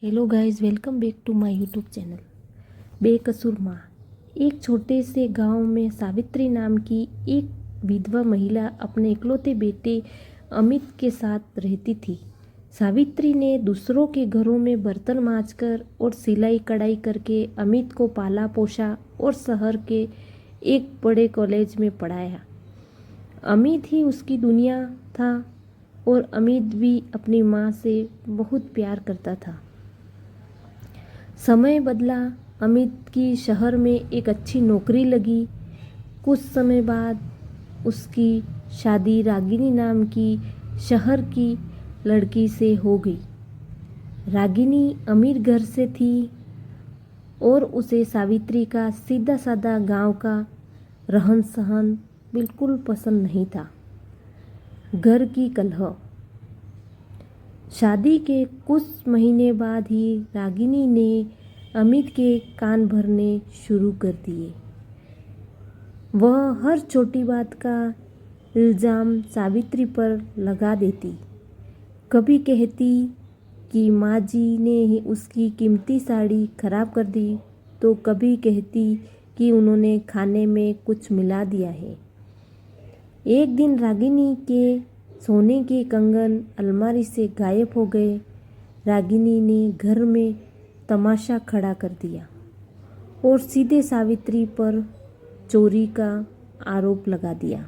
Hello guys, welcome back to my YouTube channel. बेकसूर माँ। एक छोटे से गांव में सावित्री नाम की एक विधवा महिला अपने इकलौते बेटे अमित के साथ रहती थी। सावित्री ने दूसरों के घरों में बर्तन मांजकर और सिलाई कढ़ाई करके अमित को पाला पोसा और शहर के एक बड़े कॉलेज में पढ़ाया। अमित ही उसकी दुनिया था और अमित भी अपनी माँ से बहुत प्यार करता था। समय बदला, अमित की शहर में एक अच्छी नौकरी लगी। कुछ समय बाद उसकी शादी रागिनी नाम की शहर की लड़की से हो गई। रागिनी अमीर घर से थी और उसे सावित्री का सीधा साधा गांव का रहन सहन बिल्कुल पसंद नहीं था। घर की कलह। शादी के कुछ महीने बाद ही रागिनी ने अमित के कान भरने शुरू कर दिए। वह हर छोटी बात का इल्ज़ाम सावित्री पर लगा देती। कभी कहती कि माँ जी ने ही उसकी कीमती साड़ी खराब कर दी, तो कभी कहती कि उन्होंने खाने में कुछ मिला दिया है। एक दिन रागिनी के सोने के कंगन अलमारी से गायब हो गए। रागिनी ने घर में तमाशा खड़ा कर दिया और सीधे सावित्री पर चोरी का आरोप लगा दिया।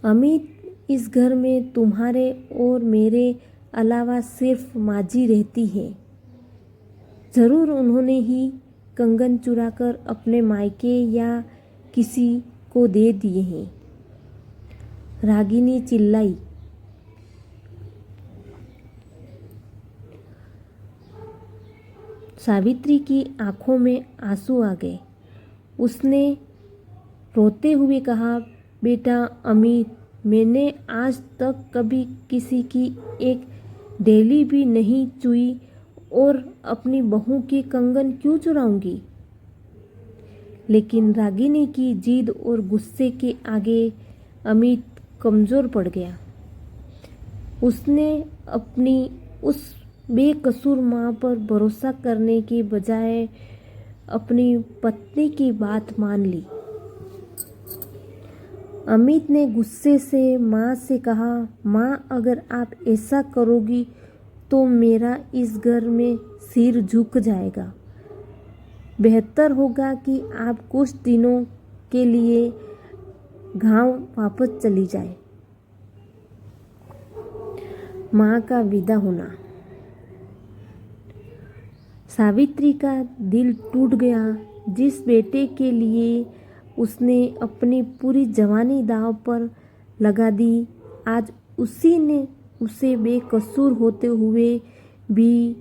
अमित, इस घर में तुम्हारे और मेरे अलावा सिर्फ माजी रहती है। ज़रूर उन्होंने ही कंगन चुराकर अपने मायके या किसी को दे दिए हैं। रागिनी चिल्लाई। सावित्री की आंखों में आंसू आ गए। उसने रोते हुए कहा, बेटा अमित, मैंने आज तक कभी किसी की एक डेली भी नहीं छुई और अपनी बहू की कंगन क्यों चुराऊंगी। लेकिन रागिनी की जिद और गुस्से के आगे अमित कमज़ोर पड़ गया। उसने अपनी उस बेकसूर माँ पर भरोसा करने के बजाय अपनी पत्नी की बात मान ली। अमित ने गुस्से से माँ से कहा, माँ, अगर आप ऐसा करोगी तो मेरा इस घर में सिर झुक जाएगा। बेहतर होगा कि आप कुछ दिनों के लिए गांव वापस चली जाए। माँ का विदा होना। सावित्री का दिल टूट गया। जिस बेटे के लिए उसने अपनी पूरी जवानी दांव पर लगा दी, आज उसी ने उसे बेकसूर होते हुए भी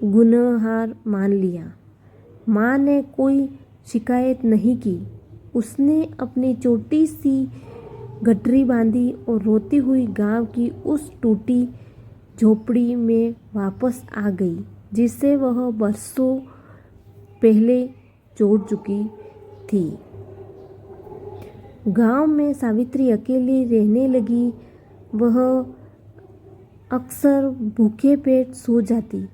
गुनहगार मान लिया। माँ ने कोई शिकायत नहीं की। उसने अपनी छोटी सी गठरी बांधी और रोती हुई गांव की उस टूटी झोपड़ी में वापस आ गई, जिसे वह बरसों पहले छोड़ चुकी थी। गांव में सावित्री अकेली रहने लगी। वह अक्सर भूखे पेट सो जाती,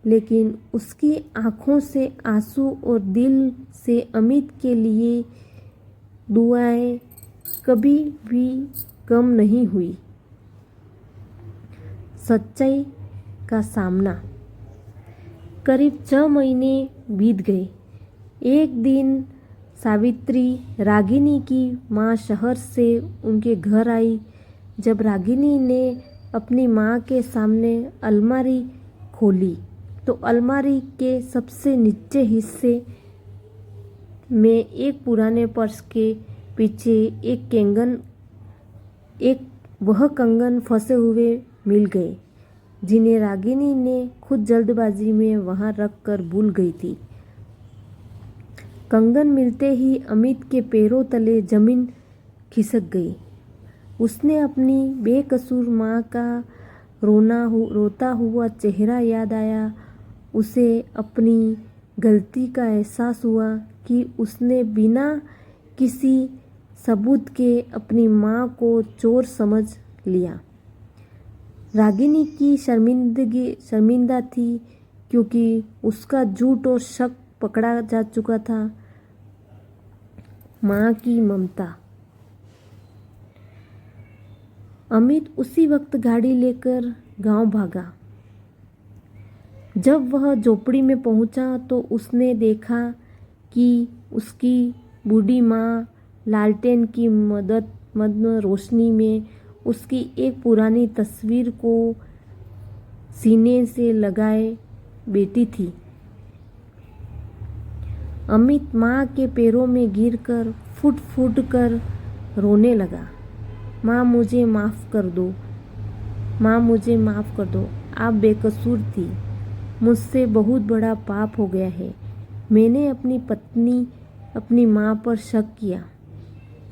लेकिन उसकी आंखों से आंसू और दिल से अमित के लिए दुआएं कभी भी कम नहीं हुई। सच्चाई का सामना। करीब 6 महीने बीत गए। एक दिन सावित्री, रागिनी की माँ, शहर से उनके घर आई। जब रागिनी ने अपनी माँ के सामने अलमारी खोली तो अलमारी के सबसे नीचे हिस्से में एक पुराने पर्स के पीछे वह कंगन फंसे हुए मिल गए, जिन्हें रागिनी ने खुद जल्दबाजी में वहां रख कर भूल गई थी। कंगन मिलते ही अमित के पैरों तले जमीन खिसक गई। उसने अपनी बेकसूर माँ का रोता हुआ चेहरा याद आया। उसे अपनी गलती का एहसास हुआ कि उसने बिना किसी सबूत के अपनी माँ को चोर समझ लिया। रागिनी की शर्मिंदा थी क्योंकि उसका झूठ और शक पकड़ा जा चुका था। माँ की ममता। अमित उसी वक्त गाड़ी लेकर गांव भागा। जब वह झोपड़ी में पहुंचा तो उसने देखा कि उसकी बूढ़ी माँ लालटेन की मद रोशनी में उसकी एक पुरानी तस्वीर को सीने से लगाए बैठी थी। अमित माँ के पैरों में गिरकर फुट फुट कर रोने लगा। माँ मुझे माफ़ कर दो, माँ मुझे माफ़ कर दो, आप बेकसूर थी, मुझसे बहुत बड़ा पाप हो गया है। मैंने अपनी पत्नी अपनी माँ पर शक किया।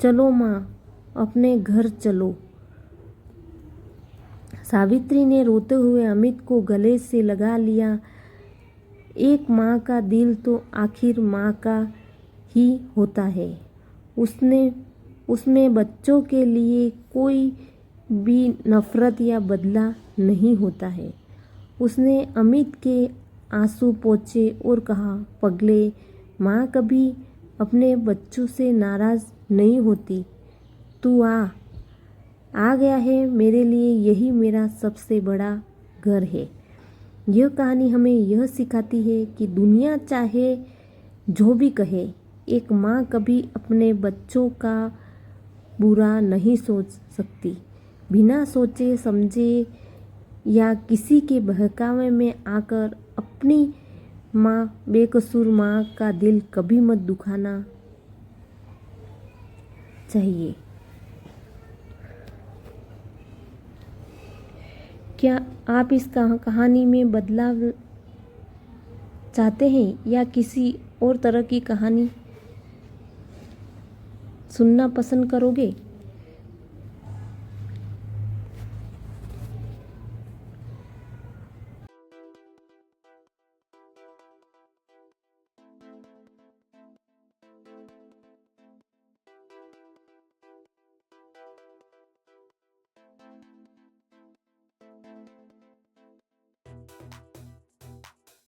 चलो माँ, अपने घर चलो। सावित्री ने रोते हुए अमित को गले से लगा लिया। एक माँ का दिल तो आखिर माँ का ही होता है। उसमें बच्चों के लिए कोई भी नफरत या बदला नहीं होता है। उसने अमित के आंसू पोंछे और कहा, पगले, माँ कभी अपने बच्चों से नाराज़ नहीं होती। तू आ गया है मेरे लिए, यही मेरा सबसे बड़ा घर है। यह कहानी हमें यह सिखाती है कि दुनिया चाहे जो भी कहे, एक माँ कभी अपने बच्चों का बुरा नहीं सोच सकती। बिना सोचे समझे या किसी के बहकावे में आकर अपनी माँ, बेकसूर माँ का दिल कभी मत दुखाना चाहिए। क्या आप इस कहानी में बदलाव चाहते हैं या किसी और तरह की कहानी सुनना पसंद करोगे?